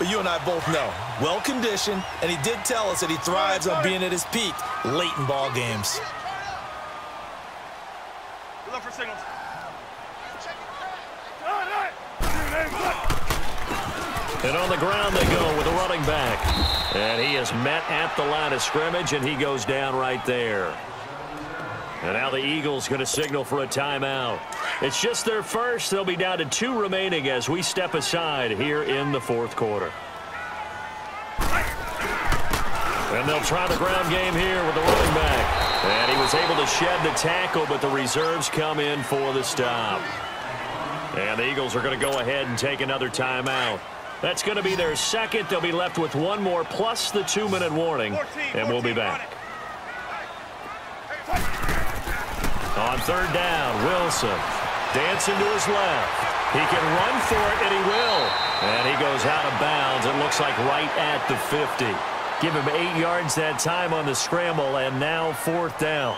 But you and I both know, well-conditioned, and he did tell us that he thrives on being at his peak late in ball games. Look for signals. And on the ground they go with a running back. And he is met at the line of scrimmage, and he goes down right there. And now the Eagles going to signal for a timeout. It's just their first. They'll be down to 2 remaining as we step aside here in the fourth quarter. And they'll try the ground game here with the running back. And he was able to shed the tackle, but the reserves come in for the stop. And the Eagles are going to go ahead and take another timeout. That's going to be their second. They'll be left with 1 more plus the 2-minute warning, and we'll be back. On third down, Wilson dancing to his left. He can run for it, and he will. And he goes out of bounds. It looks like right at the 50. Give him 8 yards that time on the scramble, and now 4th down.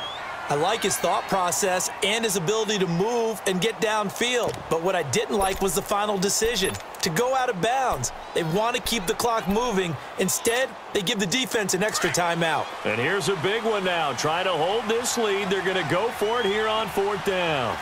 I like his thought process and his ability to move and get downfield. But what I didn't like was the final decision, to go out of bounds. They want to keep the clock moving. Instead, they give the defense an extra timeout. And here's a big one now. Trying to hold this lead. They're going to go for it here on 4th down.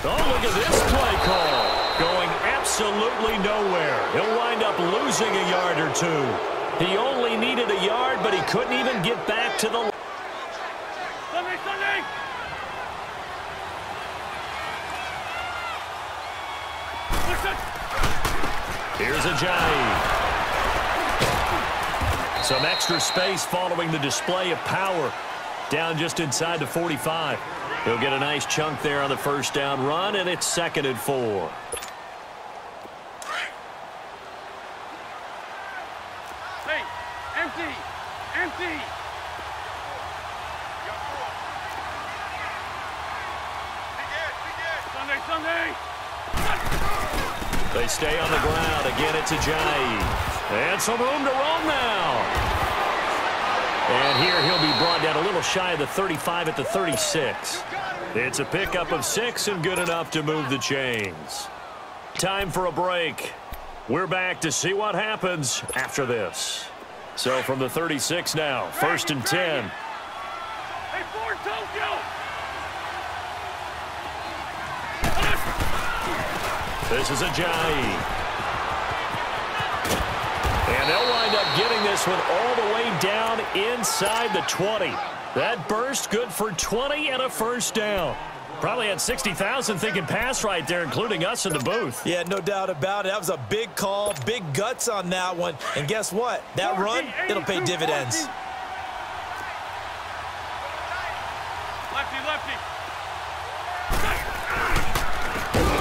Oh, look at this play call. Going absolutely nowhere. He'll wind up losing a yard or 2. He only needed a yard, but he couldn't even get back to the... Sunday! Here's Ajayi. Some extra space following the display of power. Down just inside the 45. He'll get a nice chunk there on the first down run, and it's 2nd and 4. Hey, empty. Sunday. They stay on the ground. Again, it's Ajayi. And some room to roam now. And here he'll be brought down a little shy of the 35 at the 36. It's a pickup of 6 and good enough to move the chains. Time for a break. We're back to see what happens after this. So from the 36 now, 1st and 10. Hey, Ford, Tokyo! This is Ajayi. And they'll wind up getting this one all the way down inside the 20. That burst good for 20 and a first down. Probably had 60,000 thinking pass right there, including us in the booth. Yeah, no doubt about it. That was a big call, big guts on that one. And guess what? That run, it'll pay dividends. Lefty.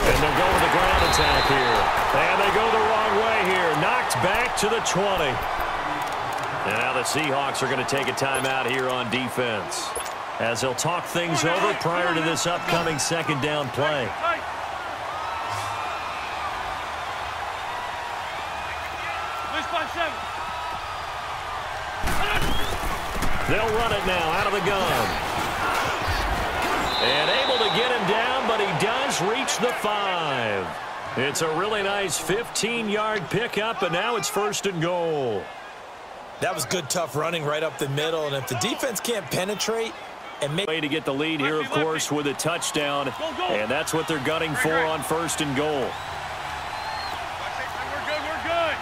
And they'll go with the ground attack here. And they go the wrong way here. Knocked back to the 20. And now the Seahawks are going to take a timeout here on defense, as they'll talk things over prior to this upcoming 2nd down play. They'll run it now out of the gun. And able to get him down, but he does reach the 5. It's a really nice 15-yard pickup, and now it's 1st and goal. That was good, tough running right up the middle. And if the defense can't penetrate and make... Way to get the lead here, of course, with a touchdown. And that's what they're gunning for on 1st and goal. We're good.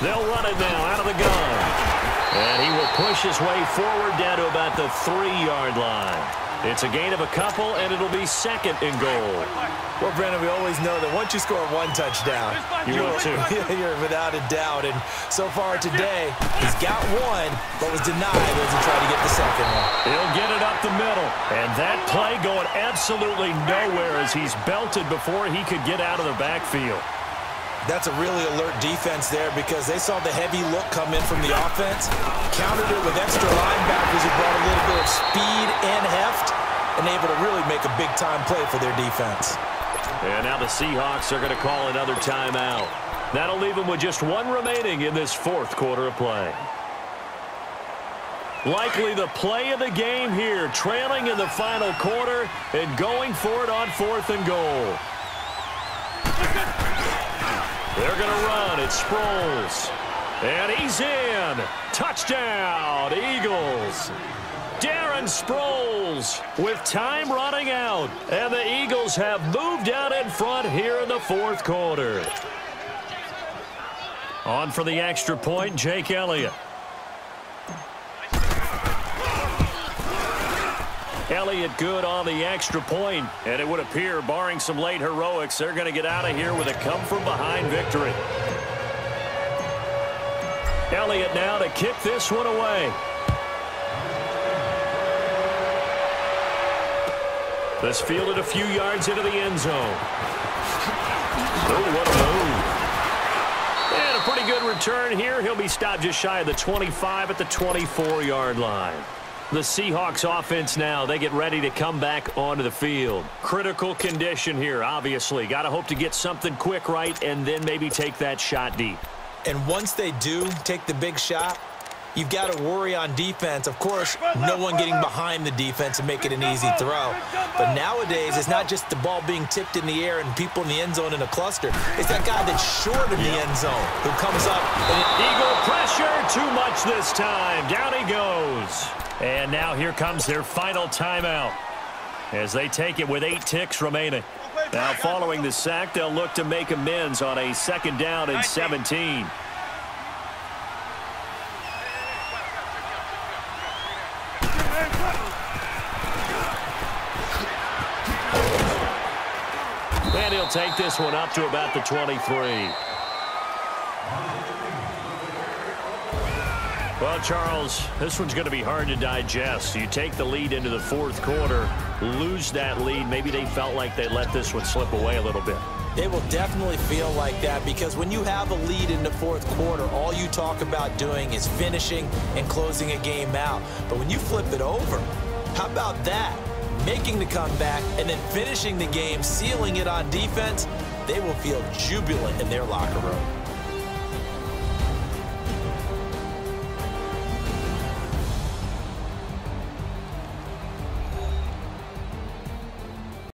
They'll run it now out of the gun. And he will push his way forward down to about the 3-yard line. It's a gain of a couple, and it'll be 2nd and goal. Well, Brandon, we always know that once you score 1 touchdown, you will too. You're without a doubt. And so far today, he's got 1, but was denied as he tried to get the 2nd one. He'll get it up the middle. And that play going absolutely nowhere as he's belted before he could get out of the backfield. That's a really alert defense there because they saw the heavy look come in from the offense, countered it with extra linebackers who brought a little bit of speed and heft, and able to really make a big-time play for their defense. And now the Seahawks are going to call another timeout. That'll leave them with just 1 remaining in this 4th quarter of play. Likely the play of the game here, trailing in the final quarter and going for it on 4th and goal. They're going to run. It's Sproles. And he's in. Touchdown, Eagles. Darren Sproles with time running out. And the Eagles have moved out in front here in the 4th quarter. On for the extra point, Jake Elliott. Elliott good on the extra point, and it would appear, barring some late heroics, they're going to get out of here with a come-from-behind victory. Elliott now to kick this one away. This fielded a few yards into the end zone. Oh, what a move. And a pretty good return here. He'll be stopped just shy of the 25 at the 24-yard line. The Seahawks offense now, they get ready to come back onto the field. Critical condition here, obviously. Got to hope to get something quick right and then maybe take that shot deep. And once they do take the big shot, you've got to worry on defense. Of course, no one getting behind the defense and make it an easy throw. But nowadays, it's not just the ball being tipped in the air and people in the end zone in a cluster. It's that guy that's short of the end zone who comes up. Eagle pressure, too much this time. Down he goes. And now here comes their final timeout as they take it with 8 ticks remaining. Now following the sack, they'll look to make amends on a 2nd down and 17. And he'll take this one up to about the 23. Well, Charles, this one's going to be hard to digest. You take the lead into the 4th quarter, lose that lead. Maybe they felt like they let this one slip away a little bit. They will definitely feel like that because when you have a lead in the 4th quarter, all you talk about doing is finishing and closing a game out. But when you flip it over, how about that? Making the comeback and then finishing the game, sealing it on defense, they will feel jubilant in their locker room.